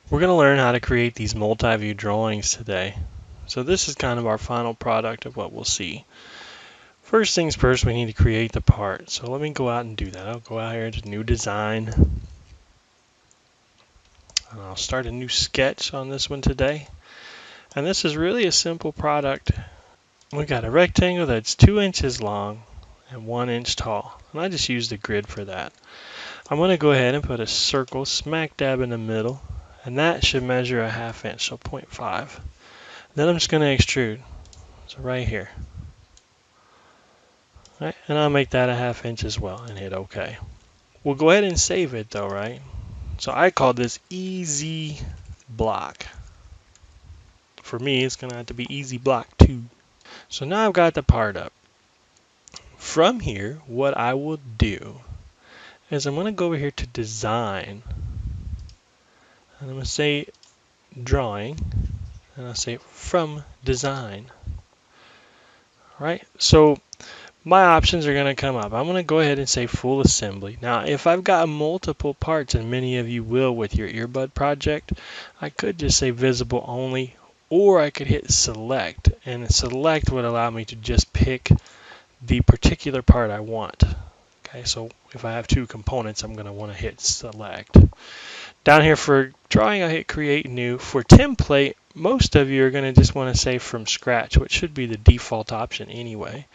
We're going to learn how to create these multi-view drawings today. So this is kind of our final product of what we'll see. First things first, we need to create the part. So let me go out and do that. I'll go out here to new design. And I'll start a new sketch on this one today. And this is really a simple product. We got a rectangle that's 2 inches long and 1 inch tall. And I just used a grid for that. I'm going to go ahead and put a circle smack dab in the middle. And that should measure a 1/2 inch, so 0.5. Then I'm just going to extrude. So right here. Right, and I'll make that a 1/2 inch as well and hit OK. We'll go ahead and save it though, right? So I call this easy block. For me, it's going to have to be easy block 2. So now I've got the part up. From here, what I will do is I'm going to go over here to design. And I'm going to say drawing. And I'll say from design. Right? So my options are going to come up. I'm going to go ahead and say full assembly. Now, if I've got multiple parts, and many of you will with your earbud project, I could just say visible only, or I could hit select, and select would allow me to just pick the particular part I want. Okay, so if I have 2 components, I'm going to want to hit select. Down here for drawing, I hit create new. For template, most of you are going to just want to say from scratch, which should be the default option anyway.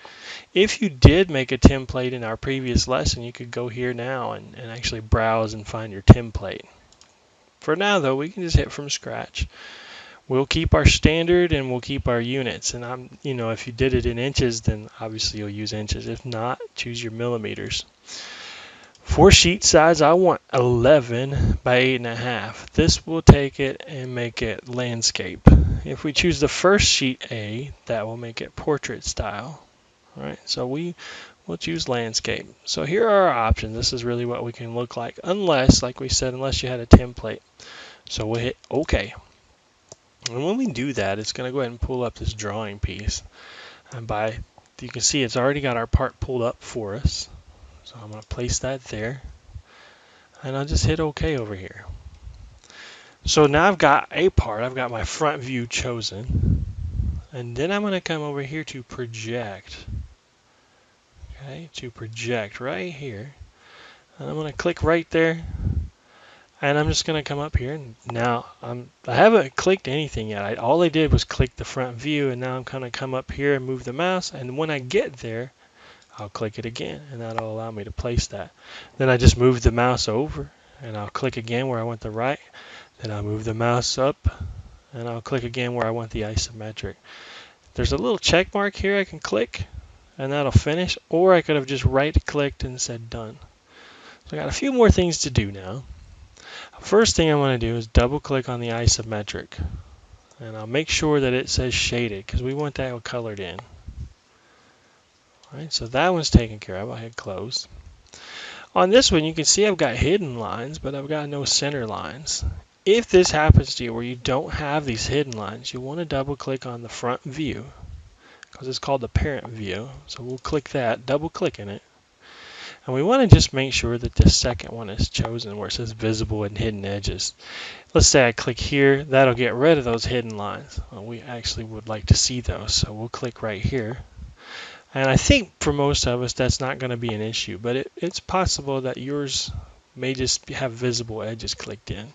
If you did make a template in our previous lesson, you could go here now and actually browse and find your template. For now though, we can just hit from scratch. We'll keep our standard and we'll keep our units. And if you did it in inches, then obviously you'll use inches. If not, choose your millimeters. For sheet size, I want 11 by 8.5. This will take it and make it landscape. If we choose the first sheet A, that will make it portrait style. All right, so we'll choose landscape. So here are our options. This is really what we can look like, unless, like we said, unless you had a template. So we'll hit OK. And when we do that, it's going to go ahead and pull up this drawing piece. And you can see it's already got our part pulled up for us. So I'm going to place that there. And I'll just hit OK over here. So now I've got a part. I've got my front view chosen. And then I'm going to come over here to project. Okay, to project right here. And I'm going to click right there. And I'm just going to come up here. And now I haven't clicked anything yet. All I did was click the front view. And now I'm going to come up here and move the mouse. And when I get there, I'll click it again. And that'll allow me to place that. Then I just move the mouse over. And I'll click again where I want the right. Then I'll move the mouse up. And I'll click again where I want the isometric. There's a little check mark here I can click. And that'll finish. Or I could have just right-clicked and said done. So I got a few more things to do now. First thing I want to do is double-click on the isometric. And I'll make sure that it says shaded, because we want that colored in. All right, so that one's taken care of. I'll hit close. On this one, you can see I've got hidden lines, but I've got no center lines. If this happens to you where you don't have these hidden lines, you want to double-click on the front view, because it's called the parent view. So we'll click that, double-click in it. And we want to just make sure that the second one is chosen where it says visible and hidden edges. Let's say I click here, that'll get rid of those hidden lines. Well, we actually would like to see those, so we'll click right here. And I think for most of us that's not going to be an issue, but it's possible that yours may just have visible edges clicked in.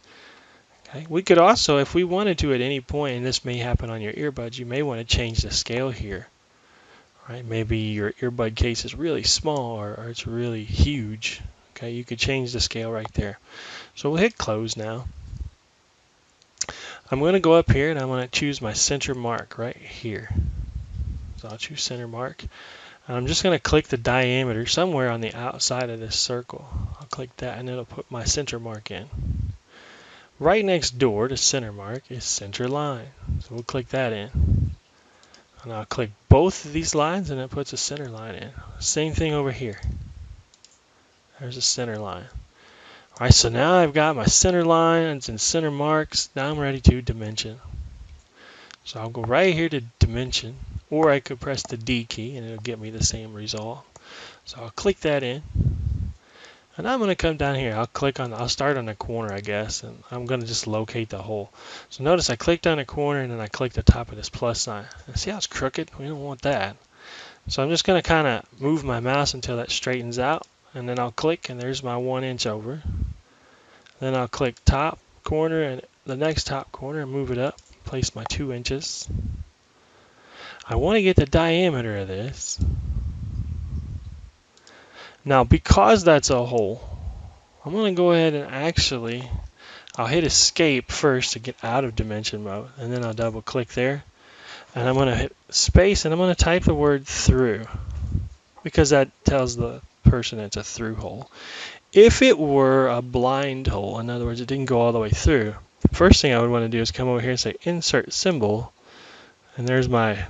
Okay. We could also, if we wanted to at any point, and this may happen on your earbuds, you may want to change the scale here. Right? Maybe your earbud case is really small or it's really huge. Okay, you could change the scale right there. So we'll hit close now. I'm going to go up here and I'm going to choose my center mark right here. So I'll choose center mark. And I'm just going to click the diameter somewhere on the outside of this circle. I'll click that and it'll put my center mark in. Right next door to center mark is center line. So we'll click that in. And I'll click both of these lines and it puts a center line in. Same thing over here. There's a center line. Alright, so now I've got my center lines and center marks. Now I'm ready to dimension. So I'll go right here to dimension, or I could press the D key and it'll get me the same result. So I'll click that in. And I'm going to come down here. I'll start on the corner, I guess, and I'm going to just locate the hole. So notice I clicked on the corner and then I clicked the top of this plus sign. And see how it's crooked? We don't want that. So I'm just going to kind of move my mouse until that straightens out, and then I'll click, and there's my 1 inch over. Then I'll click top corner and the next top corner and move it up. Place my 2 inches. I want to get the diameter of this. Now, because that's a hole, I'm going to go ahead and I'll hit escape first to get out of dimension mode, and then I'll double click there. And I'm going to hit space and I'm going to type the word through, because that tells the person it's a through hole. If it were a blind hole, in other words, it didn't go all the way through, the first thing I would want to do is come over here and say insert symbol, and there's my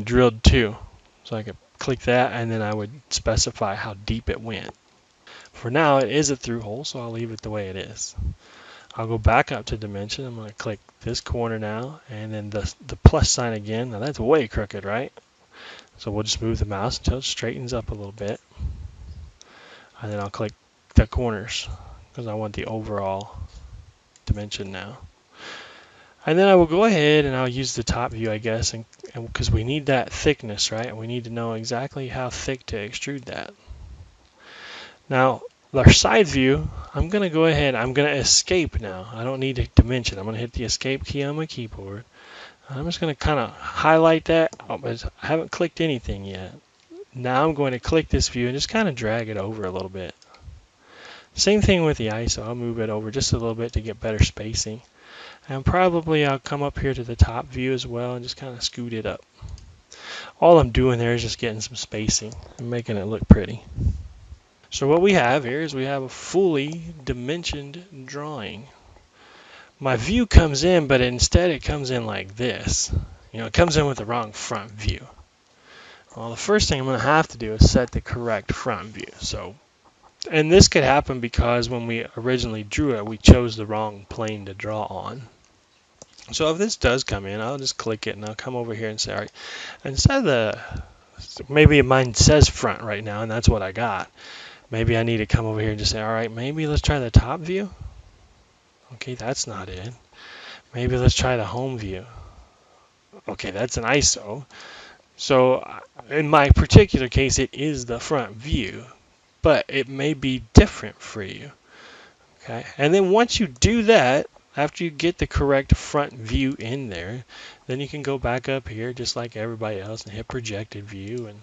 drilled to. So I could click that, and then I would specify how deep it went. For now, it is a through hole, so I'll leave it the way it is. I'll go back up to dimension. I'm going to click this corner now, and then the plus sign again. Now that's way crooked, right? So we'll just move the mouse until it straightens up a little bit. And then I'll click the corners because I want the overall dimension now. And then I will go ahead and I'll use the top view, I guess, and because we need that thickness, right? We need to know exactly how thick to extrude that. Now, our side view, I'm going to go ahead, I'm going to escape now. I don't need a dimension. I'm going to hit the escape key on my keyboard. I'm just going to kind of highlight that. I haven't clicked anything yet. Now I'm going to click this view and just kind of drag it over a little bit. Same thing with the ISO. I'll move it over just a little bit to get better spacing. And probably I'll come up here to the top view as well and just kind of scoot it up. All I'm doing there is just getting some spacing and making it look pretty. So what we have here is we have a fully dimensioned drawing. My view comes in, but instead it comes in like this. It comes in with the wrong front view. Well, the first thing I'm going to have to do is set the correct front view. And this could happen because when we originally drew it, we chose the wrong plane to draw on. So if this does come in, I'll just click it and I'll come over here and say, all right, instead of maybe mine says front right now, and that's what I got. Maybe I need to come over here and just say, all right, maybe let's try the top view. Okay, that's not it. Maybe let's try the home view. Okay, that's an ISO. So in my particular case, it is the front view, but it may be different for you. Okay, and then once you do that, after you get the correct front view in there, then you can go back up here just like everybody else and hit projected view, and